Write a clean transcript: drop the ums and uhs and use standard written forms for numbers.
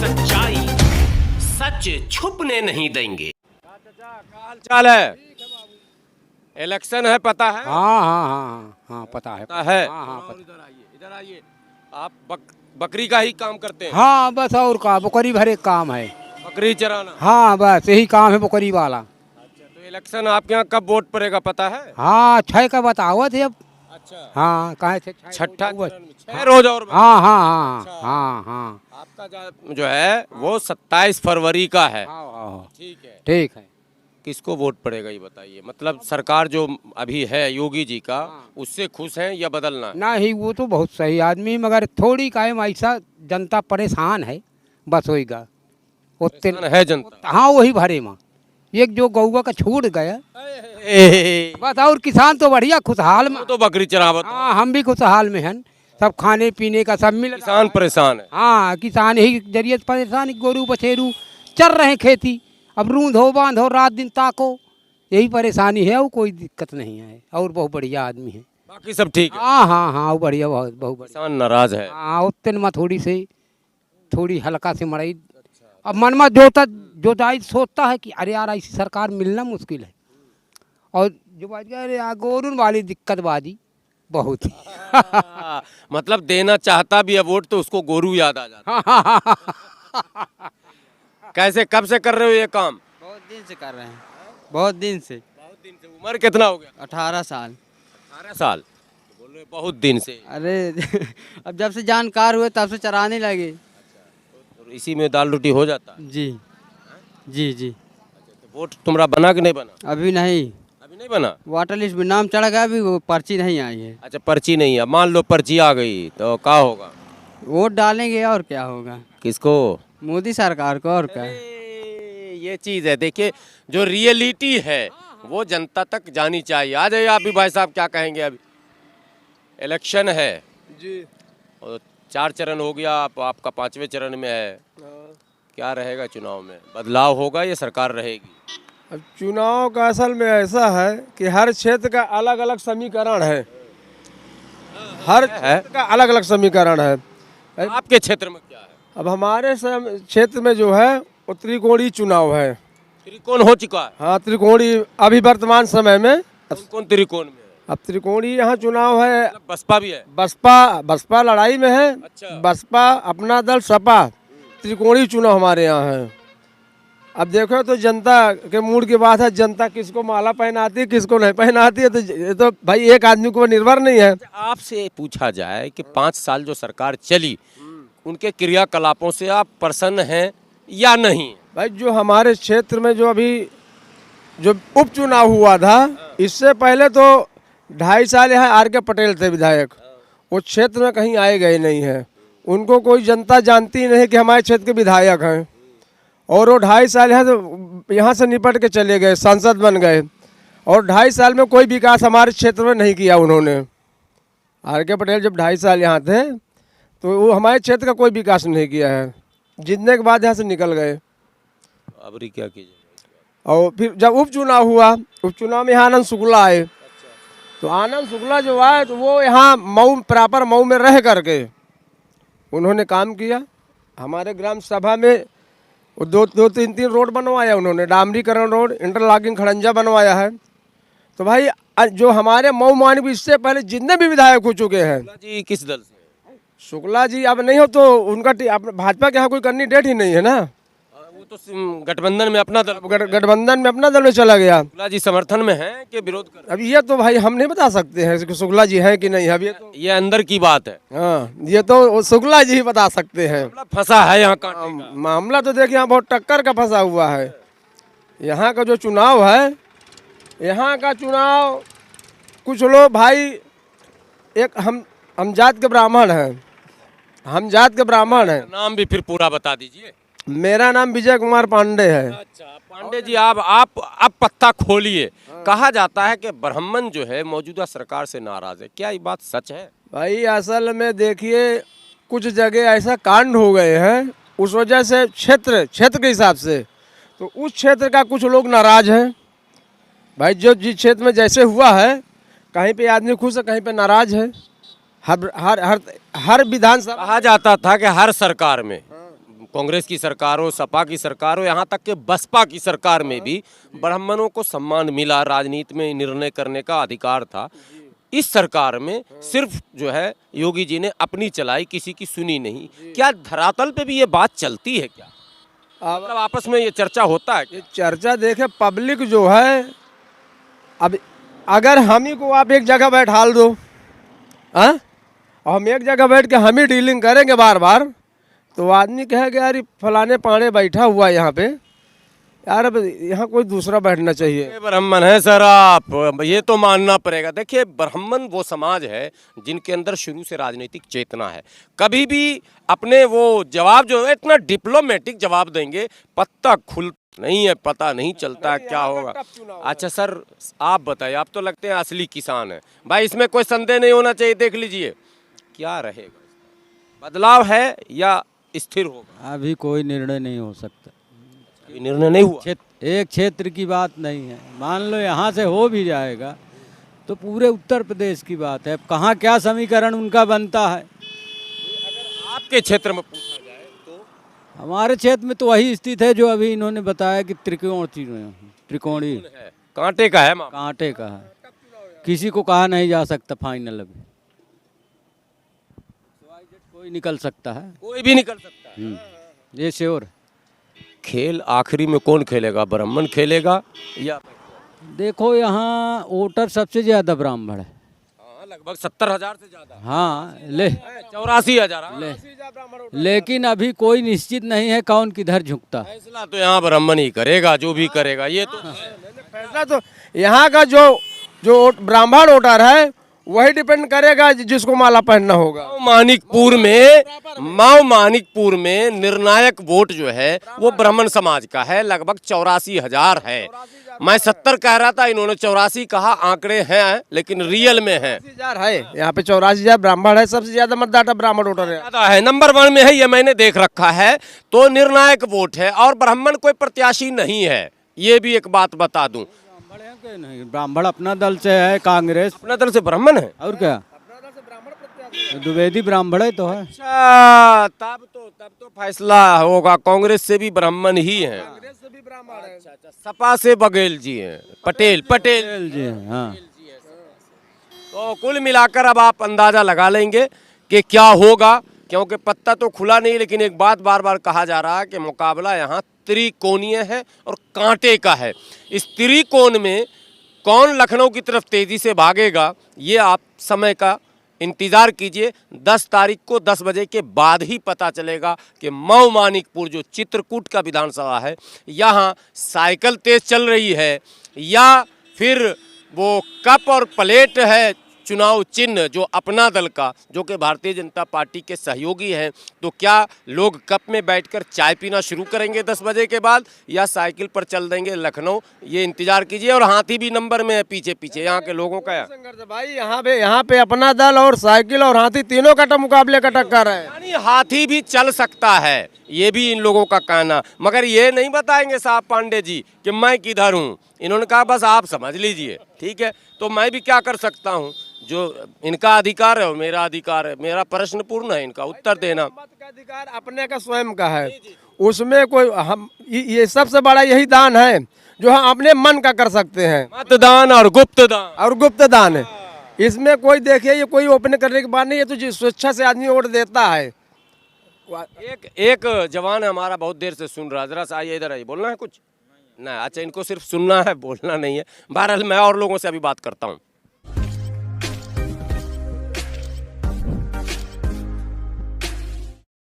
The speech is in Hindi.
सच्चाई सच छुपने नहीं देंगे। क्या हाल चाल है? इलेक्शन है, पता है? हाँ पता है। पता है। हाँ और इधर आइए। आप बकरी का ही काम करते हैं? हाँ बस और का बकरी भरे काम है। बकरी चराना? हाँ बस यही काम है बकरी वाला। अच्छा, तो इलेक्शन आपके यहाँ कब वोट पड़ेगा, पता है? हाँ 6 का बताओ थे अब। अच्छा, हाँ कहे थे छठा चरण में 6 रोज और बचा। हाँ आपका जो है वो 27 फरवरी का है। ठीक है। ठीक है। किसको वोट पड़ेगा ये बताइए, मतलब सरकार जो अभी है योगी जी का, उससे खुश हैं या बदलना है? नहीं वो तो बहुत सही आदमी, मगर थोड़ी कायम ऐसा जनता परेशान है, बस होएगा परेशान है जनता। हाँ वही भरे माँ एक जो गौवा का छूट गया बस, और किसान तो बढ़िया खुशहाल में। तो बकरी चरावत। हाँ हम भी खुशहाल में हैं, सब खाने पीने का सब मिल। किसान परेशान है। हाँ किसान यही जरिए से परेशान, गोरू बछेरू चल रहे हैं खेती, अब रूंधो बांधो रात दिन ताको, यही परेशानी है, और कोई दिक्कत नहीं है, और बहुत बढ़िया आदमी है। बाकी सब ठीक है। हाँ बढ़िया, बहुत बहुत बढ़िया। किसान नाराज है। हाँ उतने में थोड़ी हल्का से मड़ाई, अब मन में जोताई सोचता है कि अरे यार ऐसी सरकार मिलना मुश्किल है, और जो बात कह अरे यार गोरून वाली दिक्कत बाजी बहुत है। मतलब देना चाहता भी है वोट तो उसको गोरू याद आ जाता। कैसे कब से कर रहे हो ये काम? बहुत दिन से कर रहे हैं, बहुत दिन से। उम्र कितना हो गया? 18 साल। 18 साल तो बोल रहे बहुत दिन से। अरे अब जब से जानकार हुए तब से चराने लगे। तो इसी में दाल रोटी हो जाता है? जी जी जी। तो वोट तुम्हारा बना कि नहीं बना? अभी नहीं, अभी नहीं बना। वाटर लिस्ट में नाम चढ़ गया, अभी वो पर्ची नहीं आई है। अच्छा, पर्ची नहीं है। मान लो पर्ची आ गई तो क्या होगा? वोट डालेंगे और क्या होगा, किसको? मोदी सरकार को, और क्या। ये चीज है, देखिए जो रियलिटी है वो जनता तक जानी चाहिए। आ जाइए आप भी भाई साहब, क्या कहेंगे? अभी इलेक्शन है जी, और 4 चरण हो गया, आपका 5वें चरण में है। क्या रहेगा चुनाव में? बदलाव होगा या सरकार रहेगी? अब चुनाव का असल में ऐसा है कि हर क्षेत्र का अलग अलग समीकरण है, हर क्षेत्र का अलग अलग समीकरण है। आपके क्षेत्र में क्या है? अब हमारे क्षेत्र में जो है वो त्रिकोणीय चुनाव है। त्रिकोण हो चुका है? हाँ त्रिकोणीय अभी वर्तमान समय में। कौन त्रिकोण में है? अब त्रिकोणीय यहाँ चुनाव है। मतलब बसपा भी है? बसपा लड़ाई में है। अच्छा। बसपा, अपना दल, सपा, त्रिकोणीय चुनाव हमारे यहाँ है। अब देखो तो जनता के मूड की बात है, जनता किसको माला पहनाती है किसको नहीं पहनाती है, तो ये तो भाई एक आदमी को निर्भर नहीं है। आपसे पूछा जाए कि 5 साल जो सरकार चली उनके क्रियाकलापों से आप प्रसन्न हैं या नहीं? भाई जो हमारे क्षेत्र में जो अभी जो उपचुनाव हुआ था, इससे पहले तो 2.5 साल यहाँ आर के पटेल थे विधायक, वो क्षेत्र में कहीं आए गए नहीं हैं, उनको कोई जनता जानती नहीं कि हमारे क्षेत्र के विधायक हैं, और वो 2.5 साल यहाँ से निपट के चले गए, सांसद बन गए, और 2.5 साल में कोई विकास हमारे क्षेत्र में नहीं किया उन्होंने। आर के पटेल जब 2.5 साल यहाँ थे तो वो हमारे क्षेत्र का कोई विकास नहीं किया है, जीतने के बाद यहाँ से निकल गए। अब क्या कीजिए? और फिर जब उपचुनाव हुआ, उपचुनाव में यहाँ आनंद शुक्ला आए। तो आनंद शुक्ला जो आए तो वो यहाँ मऊ, प्रॉपर मऊ में रह करके उन्होंने काम किया। हमारे ग्राम सभा में दो तीन रोड बनवाया उन्होंने, डामरीकरण रोड, इंटरलॉकिंग खड़ंजा बनवाया है। तो भाई जो हमारे मऊ मानव इससे पहले जितने भी विधायक हो चुके हैं। जी किस दल से? शुक्ला जी अब नहीं हो तो उनका भाजपा के यहाँ कोई कैंडिडेट ही नहीं है ना, वो तो गठबंधन में अपना दल, गठबंधन में अपना दल में चला गया। शुक्ला जी समर्थन में हैं कि विरोध कर? अब ये तो भाई हम नहीं बता सकते हैं कि शुक्ला जी हैं कि नहीं। अब ये अंदर की बात है। हाँ ये तो शुक्ला जी ही बता सकते हैं। फंसा है यहाँ कांटे का। मामला तो देखिए यहाँ बहुत टक्कर का फंसा हुआ है। यहाँ का जो चुनाव है, यहाँ का चुनाव कुछ लोग भाई, एक हम जात के ब्राह्मण हैं, हम जात के ब्राह्मण हैं। नाम भी फिर पूरा बता दीजिए। मेरा नाम विजय कुमार पांडे है। अच्छा पांडे जी, आप पत्ता खोलिए। कहा जाता है कि ब्राह्मण जो है मौजूदा सरकार से नाराज है, क्या ये बात सच है? भाई असल में देखिए कुछ जगह ऐसा कांड हो गए हैं, उस वजह से क्षेत्र के हिसाब से तो उस क्षेत्र का कुछ लोग नाराज हैं। भाई जो जिस क्षेत्र में जैसे हुआ है, कहीं पे आदमी खुश है, कहीं पे नाराज है। हर विधानसभा कहा जाता था कि हर सरकार में कांग्रेस की सरकार हो, सपा की सरकार हो, यहाँ तक कि बसपा की सरकार में भी ब्राह्मणों को सम्मान मिला, राजनीति में निर्णय करने का अधिकार था। इस सरकार में सिर्फ जो है योगी जी ने अपनी चलाई, किसी की सुनी नहीं। क्या धरातल पे भी ये बात चलती है क्या? मतलब आपस में ये चर्चा होता है क्या? ये चर्चा देखे पब्लिक जो है, अब अगर हम ही को आप एक जगह बैठाल दो, हाँ, और हम एक जगह बैठ के हम ही डीलिंग करेंगे बार बार, तो आदमी कहेगा यार फलाने पाड़े बैठा हुआ है यहाँ पे, यार अब यहाँ कोई दूसरा बैठना चाहिए। ये ब्राह्मण है सर, आप ये तो मानना पड़ेगा। देखिए, ब्राह्मण वो समाज है जिनके अंदर शुरू से राजनीतिक चेतना है। कभी भी अपने वो जवाब जो है इतना डिप्लोमेटिक जवाब देंगे, पत्ता खुल नहीं है, पता नहीं चलता क्या होगा। अच्छा सर, आप बताइए, आप तो लगते हैं असली किसान हैं भाई, इसमें कोई संदेह नहीं होना चाहिए। देख लीजिए क्या रहेगा, बदलाव है या स्थिर होगा? अभी कोई निर्णय नहीं हो सकता, अभी निर्णय नहीं हुआ। एक क्षेत्र की बात नहीं है। मान लो यहाँ से हो भी जाएगा तो पूरे उत्तर प्रदेश की बात है। अब कहाँ क्या समीकरण उनका बनता है। आपके क्षेत्र में पूछा जाए तो हमारे क्षेत्र में तो वही स्थिति है जो अभी इन्होंने बताया कि त्रिकोणी है, कांटे का है मामला। कांटे का है, किसी को कहा नहीं जा सकता फाइनल। अभी कोई निकल सकता है, कोई भी निकल सकता है, ये श्योर। खेल आखिरी में कौन खेलेगा, ब्राह्मण खेलेगा या? देखो यहाँ वोटर सबसे ज्यादा ब्राह्मण है। हाँ, लगभग 70,000 से ज्यादा। हाँ, 84,000। लेकिन अभी कोई निश्चित नहीं है कौन किधर झुकता है। फैसला तो यहाँ ब्राह्मण ही करेगा, जो भी करेगा। ये तो फैसला तो यहाँ का जो ब्राह्मण वोटर है वही डिपेंड करेगा जिसको माला पहनना होगा। माओ मानिकपुर में निर्णायक वोट जो है वो ब्राह्मण समाज का है, लगभग 84,000 है। मैं 70 कह रहा था, इन्होंने 84 कहा। आंकड़े हैं लेकिन रियल में है 84,000 है। यहाँ पे 84,000 ब्राह्मण है, सबसे ज्यादा मतदाता ब्राह्मण वोटर है। ज्यादा है, नंबर 1 में है, ये मैंने देख रखा है। तो निर्णायक वोट है और ब्राह्मण कोई प्रत्याशी नहीं है, ये भी एक बात बता दूं। नहीं, ब्राह्मण अपना दल से है, कांग्रेस अपना दल से ब्राह्मण है और क्या, द्विवेदी ब्राह्मण है तो है। अच्छा, तब तो फैसला होगा। कांग्रेस से भी ब्राह्मण ही हैं। अच्छा, सपा से बघेल जी हैं, पटेल जी हाँ। तो कुल मिलाकर अब आप अंदाजा लगा लेंगे कि क्या होगा, क्योंकि पत्ता तो खुला नहीं। लेकिन एक बात बार बार कहा जा रहा है कि मुकाबला यहाँ त्रिकोणीय है और कांटे का है। इस त्रिकोण में कौन लखनऊ की तरफ तेजी से भागेगा, ये आप समय का इंतजार कीजिए। 10 तारीख को 10 बजे के बाद ही पता चलेगा कि मऊ मानिकपुर जो चित्रकूट का विधानसभा है, यहाँ साइकिल तेज चल रही है या फिर वो कप और प्लेट है चुनाव चिन्ह जो अपना दल का, जो कि भारतीय जनता पार्टी के सहयोगी हैं। तो क्या लोग कप में बैठकर चाय पीना शुरू करेंगे 10 बजे के बाद, या साइकिल पर चल देंगे लखनऊ, ये इंतजार कीजिए। और हाथी भी नंबर में है पीछे पीछे यहाँ के लोगों का। भाई यहाँ पे अपना दल और साइकिल और हाथी तीनों का मुकाबले का टक्कर है। यानी हाथी भी चल सकता है, ये भी इन लोगों का कहना। मगर ये नहीं बताएंगे साहब पांडे जी कि मैं किधर हूँ। इन्होंने कहा बस आप समझ लीजिए, ठीक है। तो मैं भी क्या कर सकता हूँ, जो इनका अधिकार है वो मेरा अधिकार है। मेरा प्रश्न पूर्ण है, इनका उत्तर देना। मत का अधिकार अपने का स्वयं का है, उसमें कोई हम ये सबसे बड़ा यही दान है जो हम अपने मन का कर सकते हैं। मतदान और गुप्त दान है। इसमें कोई देखिए ये कोई ओपन करने की बात नहीं है, तो स्वेच्छा से आदमी वोट देता है। एक जवान है हमारा, बहुत देर से सुन रहा, जरा सा आइए इधर आइए। बोलना है कुछ? नहीं, अच्छा, इनको सिर्फ सुनना है, बोलना नहीं है। बहरहाल मैं और लोगों से अभी बात करता हूँ।